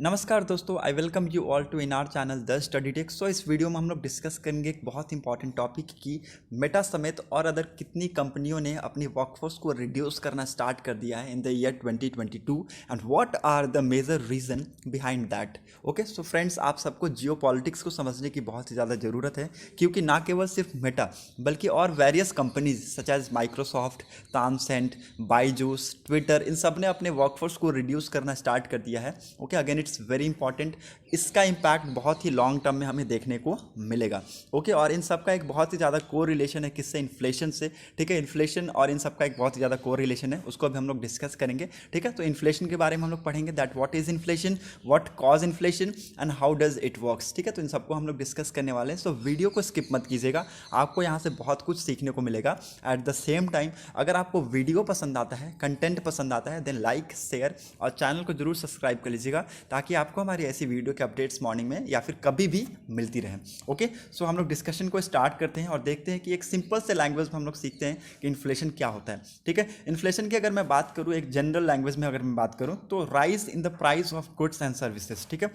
नमस्कार दोस्तों, I welcome you all to in our channel the study tech. So इस video में हम लोग डिस्कस करेंगे एक बहुत इंपॉर्टेंट टॉपिक की मेटा समेत और अदर कितनी कंपनियों ने अपनी वर्कफोर्स को रिड्यूस करना स्टार्ट कर दिया है in the year 2022 and what are the major reason behind that. Okay, so friends, आप सबको जियो पॉलिटिक्स को समझने की बहुत ही ज़्यादा ज़रूरत है, क्योंकि ना केवल सिर्फ मेटा बल्कि और various companies such as Microsoft, Tencent, Byju's, Twitter, इन सब ने अपने वर्कफोर्स को रिड्यूस करना स्टार्ट कर दिया है। Okay, again it's very important. इसका इम्पैक्ट बहुत ही लॉन्ग टर्म में हमें देखने को मिलेगा। ओके, और इन सब का एक बहुत ही ज़्यादा को रिलेशन है किससे? इन्फ्लेशन से। ठीक है, इन्फ्लेशन और इन सब का एक बहुत ही ज़्यादा को रिलेशन है, उसको अभी हम लोग डिस्कस करेंगे। ठीक है, तो इन्फ्लेशन के बारे में हम लोग पढ़ेंगे, that what is inflation, what cause inflation and how does it works. ठीक है, तो इन सबको हम लोग डिस्कस करने वाले हैं। सो वीडियो को स्किप मत कीजिएगा, आपको यहाँ से बहुत कुछ सीखने को मिलेगा। एट द सेम टाइम, अगर आपको वीडियो पसंद आता है, कंटेंट पसंद आता है, देन लाइक, शेयर और चैनल को जरूर सब्सक्राइब कर लीजिएगा, ताकि आपको हमारी ऐसी वीडियो के अपडेट्स मॉर्निंग में या फिर कभी भी मिलती रहे। ओके, सो हम लोग डिस्कशन को स्टार्ट करते हैं और देखते हैं कि एक सिंपल से लैंग्वेज में हम लोग सीखते हैं कि इन्फ्लेशन क्या होता है। ठीक है, इन्फ्लेशन की अगर मैं बात करूँ एक जनरल लैंग्वेज में, अगर मैं बात करूँ तो rise in the price of goods and services. ठीक है,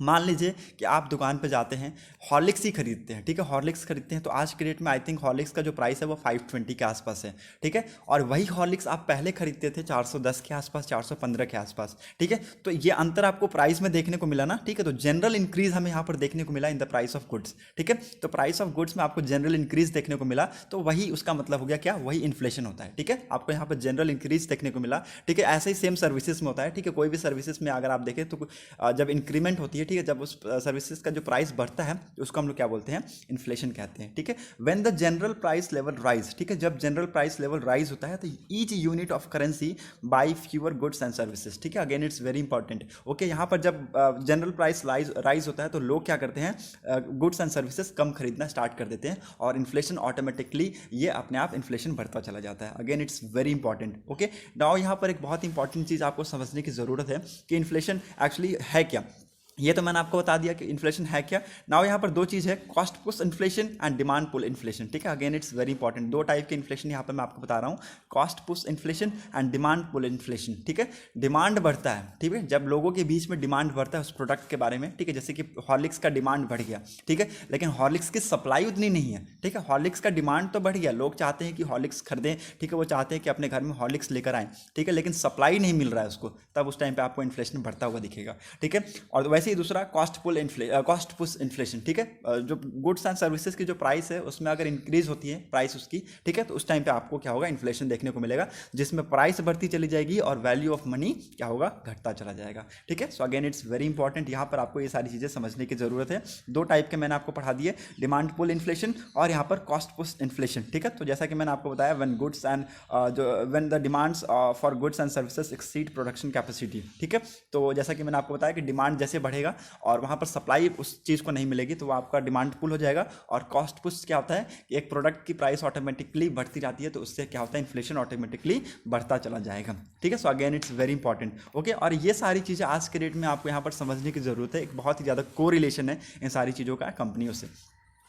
मान लीजिए कि आप दुकान पे जाते हैं, हॉर्लिक्स ही खरीदते हैं। ठीक है, हॉर्लिक्स खरीदते हैं तो आज के डेट में आई थिंक हॉर्लिक्स का जो प्राइस है वो 520 के आसपास है। ठीक है, और वही हॉर्लिक्स आप पहले खरीदते थे 410 के आसपास, 415 के आसपास। ठीक है, तो ये अंतर आपको प्राइस में देखने को मिला ना। ठीक है, तो जनरल इंक्रीज हमें यहाँ पर देखने को मिला in the price of goods. ठीक है, तो प्राइस ऑफ गुड्स में आपको जनरल इंक्रीज देखने को मिला, तो वही उसका मतलब हो गया क्या? वही इन्फ्लेशन होता है। ठीक है, आपको यहाँ पर जनरल इंक्रीज देखने को मिला। ठीक है, ऐसे ही सेम सर्विसेज में होता है। ठीक है, कोई भी सर्विसेज में अगर आप देखें तो जब इंक्रीमेंट होती है, ठीक है, जब उस सर्विसेज का जो प्राइस बढ़ता है तो उसको हम लोग क्या बोलते हैं? इन्फ्लेशन कहते हैं। ठीक है, when the general price level rise. ठीक है, जब जनरल प्राइस लेवल राइज होता है तो each unit of currency buy fewer goods and services. ठीक है, again it's very important. Okay, यहाँ पर जब जनरल प्राइस राइज होता है तो लोग क्या करते हैं? गुड्स एंड सर्विसेज कम खरीदना स्टार्ट कर देते हैं और इन्फ्लेशन ऑटोमेटिकली ये अपने आप इन्फ्लेशन बढ़ता चला जाता है। Again it's very important. Okay, now यहाँ पर एक बहुत इंपॉर्टेंट चीज़ आपको समझने की ज़रूरत है कि इन्फ्लेशन एक्चुअली है क्या। ये तो मैंने आपको बता दिया कि इन्फ्लेशन है क्या। नाउ यहाँ पर दो चीज़ है, cost push inflation and demand pull inflation. ठीक है, अगेन इट्स वेरी इंपॉर्टेंट। दो टाइप के इन्फ्लेशन यहाँ पर मैं आपको बता रहा हूँ, cost push inflation and demand pull inflation. ठीक है, डिमांड बढ़ता है, ठीक है, जब लोगों के बीच में डिमांड बढ़ता है उस प्रोडक्ट के बारे में। ठीक है, जैसे कि हॉर्लिक्स का डिमांड बढ़ गया, ठीक है, लेकिन हॉर्लिक्स की सप्लाई उतनी नहीं है। ठीक है, हॉर्लिक्स का डिमांड तो बढ़ गया, लोग चाहते हैं कि हॉर्लिक्स खरीदें। ठीक है, वो चाहते हैं कि अपने घर में हॉर्लिक्स लेकर आएँ। ठीक है, लेकिन सप्लाई नहीं मिल रहा है उसको, तब उस टाइम पर आपको इन्फ्लेशन बढ़ता हुआ दिखेगा। ठीक है, और वैसे ही दूसरा कॉस्ट पुश इन्फ्लेशन। ठीक है, जो गुड्स एंड सर्विसेज की जो प्राइस है उसमें अगर इंक्रीज होती है प्राइस उसकी, ठीक है, तो उस टाइम पे आपको क्या होगा? इन्फ्लेशन देखने को मिलेगा, जिसमें प्राइस बढ़ती चली जाएगी और वैल्यू ऑफ मनी क्या होगा? घटता चला जाएगा। ठीक है, so again it's very important, यहाँ पर आपको ये सारी चीज़ें समझने की जरूरत है। दो टाइप के मैंने आपको पढ़ा दिए, डिमांड पुल इन्फ्लेशन और यहाँ पर कॉस्ट पुश इन्फ्लेशन। ठीक है, तो जैसा कि मैंने आपको बताया, when the demands for goods and services exceed production capacity. ठीक है, तो जैसा कि मैंने आपको बताया कि डिमांड जैसे बढ़ेगा और वहाँ पर सप्लाई उस चीज़ को नहीं मिलेगी तो वो आपका डिमांड पुल हो जाएगा। और कॉस्ट पुश क्या होता है कि एक प्रोडक्ट की प्राइस ऑटोमेटिकली बढ़ती जाती है, तो उससे क्या होता है? इन्फ्लेशन ऑटोमेटिकली बढ़ता चला जाएगा। ठीक है, so again it's very important. Okay, और ये सारी चीज़ें आज के डेट में आपको यहाँ पर समझने की जरूरत है। एक बहुत ही ज़्यादा को रिलेशन है इन सारी चीज़ों का कंपनियों से।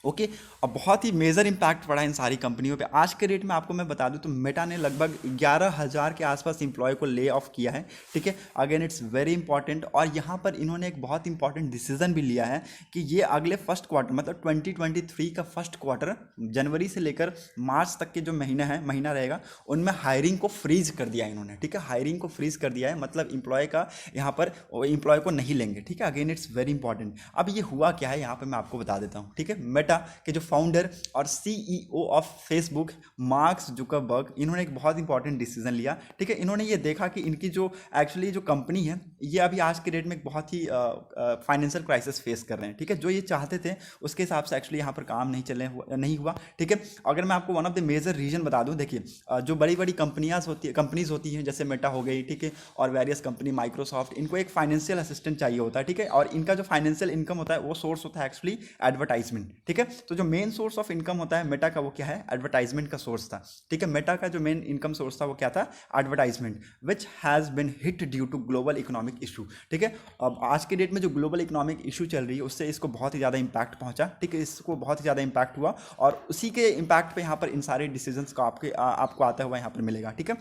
ओके, अब बहुत ही मेजर इंपैक्ट पड़ा इन सारी कंपनियों पे। आज के रेट में आपको मैं बता दूं तो मेटा ने लगभग 11,000 के आसपास एम्प्लॉय को ले ऑफ किया है। ठीक है, अगेन इट्स वेरी इंपॉर्टेंट। और यहाँ पर इन्होंने एक बहुत इंपॉर्टेंट डिसीजन भी लिया है कि ये अगले फर्स्ट क्वार्टर, मतलब 2023 का फर्स्ट क्वार्टर, जनवरी से लेकर मार्च तक के जो महीना रहेगा, उनमें हायरिंग को फ्रीज कर दिया इन्होंने। ठीक है, हायरिंग को फ्रीज कर दिया है, मतलब इंप्लॉय का यहाँ पर इंप्लॉय को नहीं लेंगे। ठीक है, अगेन इट्स वेरी इंपॉर्टेंट। अब ये हुआ क्या है यहाँ पर मैं आपको बता देता हूँ। ठीक है, मेटा के जो फाउंडर और CEO of Facebook mark Zuckerberg, इन्होंने एक बहुत इंपॉर्टेंट डिसीजन लिया। ठीक है, इन्होंने ये देखा कि इनकी जो एक्चुअली जो कंपनी है ये अभी आज के डेट में एक बहुत ही फाइनेंशियल क्राइसिस फेस कर रहे हैं। ठीक है, जो ये चाहते थे उसके हिसाब से एक्चुअली यहाँ पर काम नहीं हुआ। ठीक है, अगर मैं आपको one of the major reason बता दूं, देखिए, जो बड़ी बड़ी कंपनीज होती हैं जैसे मेटा हो गई, ठीक है, और वेरियस कंपनी, माइक्रोसॉफ्ट, इनको एक फाइनेंशियल असिस्टेंट चाहिए होता है। ठीक है, और इनका जो फाइनेंशियल इनकम होता है वो सोर्स होता है एक्चुअली एडवर्टाइजमेंट। ठीक है, तो जो मेन सोर्स ऑफ इनकम होता है मेटा का, वो क्या है? एडवर्टाइजमेंट का सोर्स था। ठीक है, मेटा का जो मेन इनकम सोर्स था वो क्या था? Advertisement, which has been hit due to global economic issue. ठीक है, अब आज के डेट में जो ग्लोबल इकोनॉमिक इशू चल रही है उससे इसको बहुत ही ज़्यादा इंपैक्ट पहुंचा। ठीक है, इसको बहुत ही ज़्यादा इंपैक्ट हुआ और उसी के इंपैक्ट पे यहाँ पर इन सारे डिसीजंस का आपको आता हुआ यहाँ पर मिलेगा। ठीक है,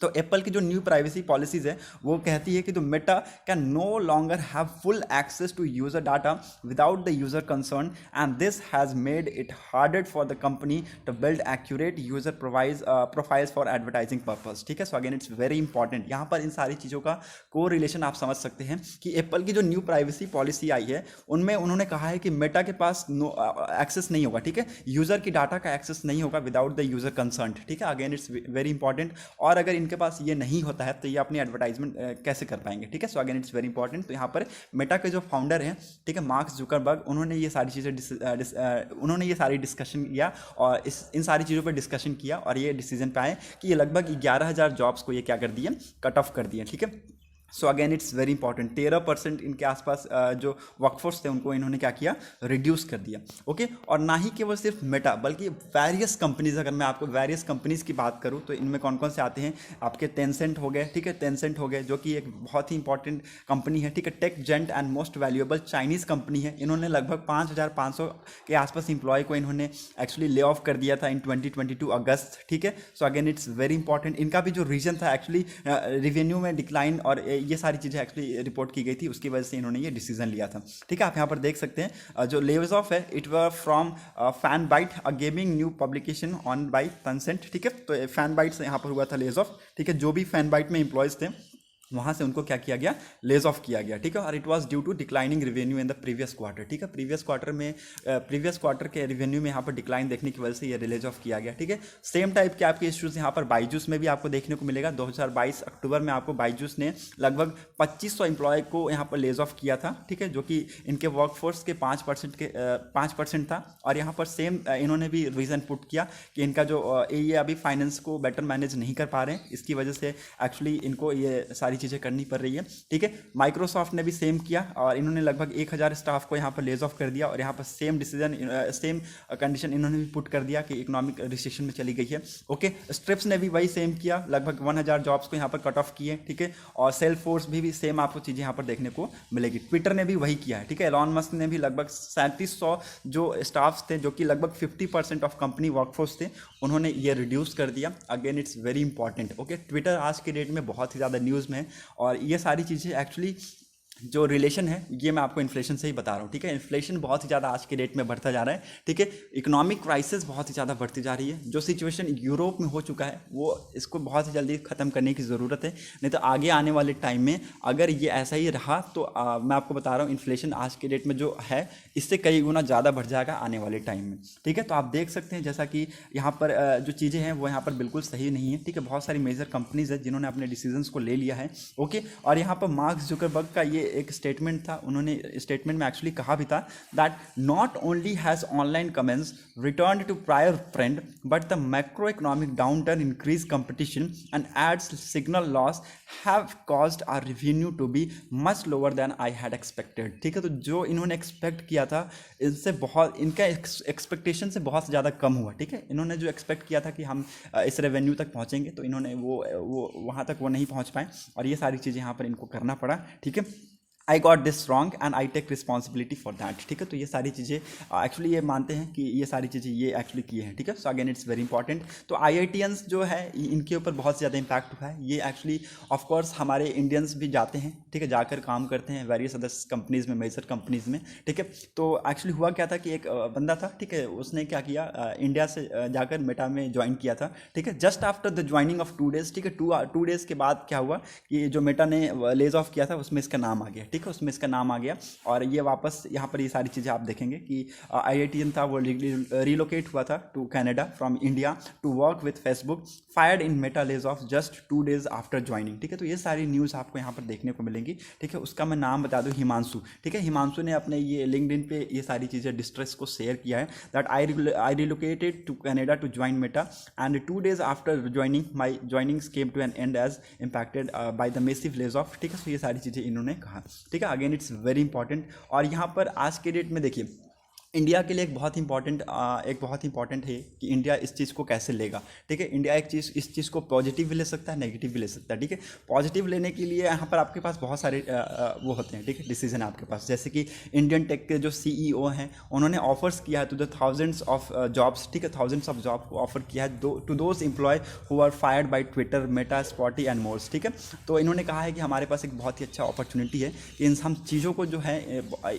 तो एप्पल की जो न्यू प्राइवेसी पॉलिसीज है वो कहती है कि तो Meta can no longer have full access to user data without the user concern, and this has made it harder for the company to build accurate user profiles for advertising purpose. ठीक है, so again it's very important. यहाँ पर इन सारी चीज़ों का को relation आप समझ सकते हैं कि एप्पल की जो न्यू प्राइवेसी पॉलिसी आई है उनमें उन्होंने कहा है कि मेटा के पास एक्सेस नहीं होगा, ठीक है, यूजर की डाटा का एक्सेस नहीं होगा विदाउट द यूजर कंसर्न। ठीक है, अगेन इट्स वेरी इंपॉर्टेंट। और अगर इनके पास ये नहीं होता है तो ये अपनी एडवर्टाइजमेंट कैसे कर पाएंगे। ठीक है, so again it's very important. तो यहाँ पर मेटा के जो फाउंडर हैं, ठीक है, मार्क जुकरबर्ग, उन्होंने ये सारी चीज़ें उन्होंने ये सारी डिस्कशन किया और इन सारी चीज़ों पर डिस्कशन किया और ये डिसीजन पे आए कि ये लगभग 11,000 जॉब्स को ये क्या कर दिए, कट ऑफ कर दिए। ठीक है, so again it's very important. 13% इनके आसपास जो वर्कफोर्स थे उनको इन्होंने क्या किया, रिड्यूस कर दिया। ओके, और ना ही केवल सिर्फ मेटा बल्कि वेरियस कंपनीज, अगर मैं आपको वेरियस कंपनीज की बात करूं तो इनमें कौन कौन से आते हैं, आपके टेंसेंट हो गए, ठीक है, टेंसेंट हो गए जो कि एक बहुत ही इंपॉर्टेंट कंपनी है। ठीक है, tech giant and most valuable Chinese company है। इन्होंने लगभग 5,500 के आसपास इंप्लॉय को इन्होंने एक्चुअली ले ऑफ कर दिया था इन 2022 अगस्त। ठीक है, so again it's very important. इनका भी जो रीजन था एक्चुअली रिवेन्यू में डिक्लाइन और ये सारी चीज़ें एक्चुअली रिपोर्ट की गई थी, उसकी वजह से इन्होंने ये डिसीजन लिया था। ठीक है, आप यहाँ पर देख सकते हैं जो लेवल्स ऑफ है, it were from Fanbyte, a gaming new publication on by Tencent. ठीक है, तो फैन बाइट से यहाँ पर हुआ था लेज ऑफ। ठीक है, जो भी फैन बाइट में इंप्लॉयज थे वहाँ से उनको क्या किया गया, लेज ऑफ किया गया। ठीक है, और it was due to declining revenue in the previous quarter. ठीक है, प्रीवियस क्वार्टर के रिवेन्यू में यहाँ पर डिक्लाइन देखने की वजह से ये लेज ऑफ किया गया। ठीक है, सेम टाइप के आपके इश्यूज यहाँ पर बाइजूस में भी आपको देखने को मिलेगा। 2022 अक्टूबर में आपको बाइजूस ने लगभग 2500 एम्प्लॉय को यहाँ पर लेज ऑफ किया था। ठीक है, जो कि इनके वर्कफोर्स के 5% था। और यहाँ पर सेम इन्होंने भी रीज़न पुट किया कि इनका जो ये अभी फाइनेंस को बेटर मैनेज नहीं कर पा रहे हैं, इसकी वजह से एक्चुअली इनको ये सारी चीज़ें करनी पड़ रही है। ठीक है, माइक्रोसॉफ्ट ने भी सेम किया और इन्होंने लगभग 1,000 स्टाफ को यहाँ पर लेज ऑफ कर दिया और यहाँ पर सेम कंडीशन इन्होंने भी पुट कर दिया कि इकोनॉमिक रिसेशन में चली गई है। ओके, स्ट्रिप्स ने भी वही सेम किया, लगभग 1,000 जॉब्स को यहाँ पर कट ऑफ किए। ठीक है, और सेल्फ फोर्स भी सेम आपको चीज़ें यहाँ पर देखने को मिलेगी। ट्विटर ने भी वही किया है। ठीक है, एलॉन मस्क ने भी लगभग 3700 जो स्टाफ्स थे, जो कि लगभग 50% ऑफ कंपनी वर्कफोर्स थे, उन्होंने ये रिड्यूस कर दिया। Again it's very important. Okay, Twitter आज के डेट में बहुत ही ज़्यादा न्यूज़ में है और ये सारी चीज़ें एक्चुअली जो रिलेशन है ये मैं आपको इन्फ्लेशन से ही बता रहा हूँ। ठीक है, इन्फ्लेशन बहुत ही ज़्यादा आज के डेट में बढ़ता जा रहा है। ठीक है, इकोनॉमिक क्राइसिस बहुत ही ज़्यादा बढ़ती जा रही है। जो सिचुएशन यूरोप में हो चुका है वो इसको बहुत ही जल्दी ख़त्म करने की ज़रूरत है, नहीं तो आगे आने वाले टाइम में अगर ये ऐसा ही रहा तो मैं आपको बता रहा हूँ इन्फ्लेशन आज के डेट में जो है इससे कई गुना ज़्यादा बढ़ जाएगा आने वाले टाइम में। ठीक है, तो आप देख सकते हैं जैसा कि यहाँ पर जो चीज़ें हैं वो यहाँ पर बिल्कुल सही नहीं है। ठीक है, बहुत सारी मेजर कंपनीज है जिन्होंने अपने डिसीजंस को ले लिया है। ओके, और यहाँ पर मार्क जुकरबर्ग का ये एक स्टेटमेंट था, उन्होंने स्टेटमेंट में एक्चुअली कहा भी था that not only has online comments return to prior trend but the macro economic downturn, increase competition and ads signal loss have caused our revenue to be much lower than I had expected. ठीक है, तो जो इन्होंने expect किया था इनसे बहुत, इनका एक्सपेक्टेशन से बहुत ज़्यादा कम हुआ। ठीक है, इन्होंने जो एक्सपेक्ट किया था कि हम इस रेवेन्यू तक पहुँचेंगे तो इन्होंने वो वहाँ तक वो नहीं पहुँच पाए और ये सारी चीज़ें यहाँ पर इनको करना पड़ा। ठीक है, I got this wrong and I take responsibility for that. ठीक है, तो ये सारी चीज़ें एक्चुअली ये मानते हैं कि ये सारी चीज़ें ये एक्चुअली किए हैं। ठीक है, so again it's very important. तो IITians जो है इनके ऊपर बहुत ज़्यादा इंपैक्ट हुआ है। ये एक्चुअली ऑफ कोर्स हमारे इंडियंस भी जाते हैं, ठीक है, जाकर काम करते हैं वेरियस अदर कंपनीज़ में, मेजर कंपनीज़ में। ठीक है, तो एक्चुअली हुआ क्या था कि एक बंदा था, ठीक है, उसने क्या किया, इंडिया से जाकर मेटा में ज्वाइन किया था। ठीक है, just after the joining of 2 days, ठीक है, 2 डेज़ के बाद क्या हुआ कि जो मेटा ने लेज ऑफ किया था उसमें इसका नाम आ गया। ठीक है, उसमें इसका नाम आ गया और ये वापस यहाँ पर ये सारी चीज़ें आप देखेंगे कि IITian था वो रिलोकेट हुआ था to Canada from India to work with Facebook, fired in Meta लेज ऑफ जस्ट 2 डेज आफ्टर ज्वाइनिंग। ठीक है, तो ये सारी न्यूज़ आपको यहाँ पर देखने को मिलेंगी। ठीक है, उसका मैं नाम बता दूँ, हिमांशु। ठीक है, हिमांशु ने अपने ये लिंक्डइन पे ये सारी चीज़ें डिस्ट्रेस को शेयर किया है that I relocated to Canada to join Meta and 2 days after joining my joinings came to an end as impacted by the massive लेज ऑफ। ठीक है, तो ये सारी चीज़ें इन्होंने कहा। ठीक है, अगेन इट्स वेरी इंपॉर्टेंट। और यहाँ पर आज के डेट में देखिए इंडिया के लिए एक बहुत इंपॉर्टेंट है कि इंडिया इस चीज़ को कैसे लेगा। ठीक है, इंडिया इस चीज़ को पॉजिटिव भी ले सकता है, नेगेटिव भी ले सकता है। ठीक है, पॉजिटिव लेने के लिए यहाँ पर आपके पास बहुत सारे वो होते हैं। ठीक है, डिसीजन आपके पास, जैसे कि इंडियन टेक के जो सीईओ हैं उन्होंने ऑफर्स किया है to the thousands of jobs. ठीक है, थाउजेंड्स ऑफ जॉब को ऑफर किया है to those employ who are fired by Twitter, Meta, Spotify and more. ठीक है, तो इन्होंने कहा है कि हमारे पास एक बहुत ही अच्छा अपॉर्चुनिटी है कि इन हम चीज़ों को जो है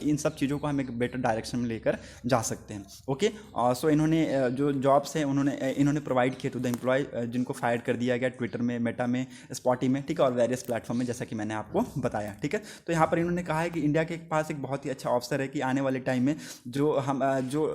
इन सब चीज़ों को हम एक बेटर डायरेक्शन में लेकर जा सकते हैं। ओके, सो इन्होंने जो जॉब्स हैं इन्होंने प्रोवाइड किए टू द एम्प्लॉय जिनको फायर कर दिया गया ट्विटर में, मेटा में, स्पॉटी में। ठीक है, और वेरियस प्लेटफॉर्म में, जैसा कि मैंने आपको बताया। ठीक है, तो यहाँ पर इन्होंने कहा है कि इंडिया के पास एक बहुत ही अच्छा अवसर है कि आने वाले टाइम में जो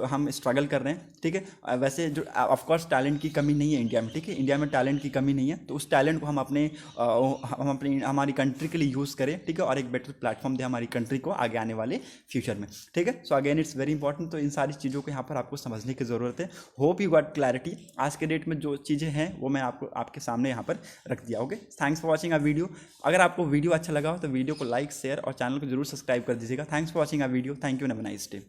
हम स्ट्रगल कर रहे हैं। ठीक है, वैसे जो ऑफकोर्स टैलेंट की कमी नहीं है इंडिया में। ठीक है, इंडिया में टैलेंट की कमी नहीं है, तो उस टैलेंट को हम अपनी हमारी कंट्री के लिए यूज़ करें। ठीक है, और एक बेटर प्लेटफॉर्म दें हमारी कंट्री को आगे आने वाले फ्यूचर में। ठीक है, so again it's very important. तो इन सारी चीज़ों को यहाँ पर आपको समझने की ज़रूरत है। Hope you got clarity. आज के डेट में जो चीज़ें हैं वो मैं आपके सामने यहाँ पर रख दिया। Okay, thanks for watching a video. अगर आपको वीडियो अच्छा लगा हो तो वीडियो को लाइक, शेयर और चैनल को जरूर सब्सक्राइब कर दीजिएगा। Thanks for watching a video. Thank you, have a nice day.